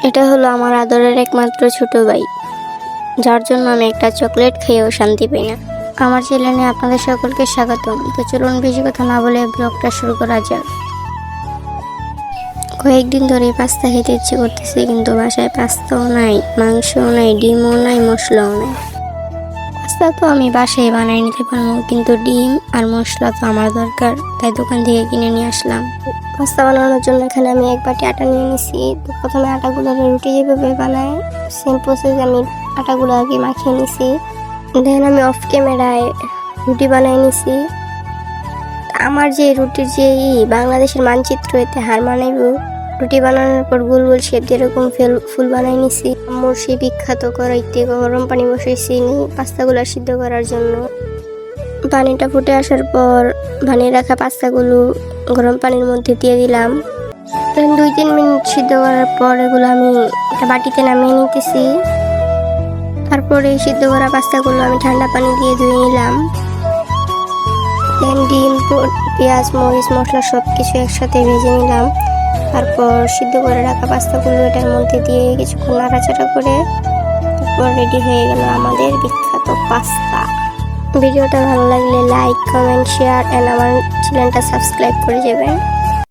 এটা হলো আমার আদরের একমাত্র ছোট ভাই, যার জন্য আমি একটা চকলেট খেয়েও শান্তি পাই না। আমার চ্যানেলে আপনাদের সকলকে স্বাগতম। তো চলুন বেশি কথা না বলে ব্লগটা শুরু করা যাক। কয়েকদিন ধরে পাস্তা খেতে ইচ্ছে করতেছে, কিন্তু বাসায় পাস্তাও নাই, মাংসও নাই, ডিমও নাই, মশলাও নাই। পাস্তা তো আমি বাসায় বানাই নিতে পারবো, কিন্তু ডিম আর মশলা তো আমার দরকার, তাই দোকান থেকে কিনে নিয়ে আসলাম। পাস্তা বানানোর জন্য এখানে আমি এক বাটি আটা নিয়ে নিছি। তো প্রথমে আটাগুলো রুটি যেভাবে বানায় সেম প্রসেস আমি আটাগুলো আগে মাখিয়ে নিছি। দেন আমি অফ ক্যামেরায় রুটি বানাই নিছি। আমার যে রুটির যে বাংলাদেশের মানচিত্র এতে হার মানাইব। রুটি বানানোর পর গোল গোল শেপ যেরকম ফুল বানাই নিছি। আমার সেই বিখ্যাত কড়াইতে গরম পানি বসাইছি পাস্তাগুলো সিদ্ধ করার জন্য। পানিটা ফুটে আসার পর বানিয়ে রাখা পাস্তাগুলো গরম পানির মধ্যে দিয়ে দিলাম। 2-3 মিনিট সিদ্ধ করার পর এগুলো আমি একটা বাটিতে নামিয়ে নিতেছি। তারপরে সিদ্ধ করা পাস্তাগুলো আমি ঠান্ডা পানি দিয়ে ধুয়ে নিলাম। দেন ডিম, পেঁয়াজ, মরিচ, মশলা সব কিছু একসাথে ভেজে নিলাম। তারপর সিদ্ধ করে রাখা পাস্তাগুলো এটার মধ্যে দিয়ে কিছুক্ষণ নাড়াচাড়া করে তারপর রেডি হয়ে গেল আমাদের বিখ্যাত পাস্তা। ভিডিওটা ভালো লাগলে লাইক, কমেন্ট, শেয়ার এন্ড আমার চ্যানেলটা সাবস্ক্রাইব করে যাবেন।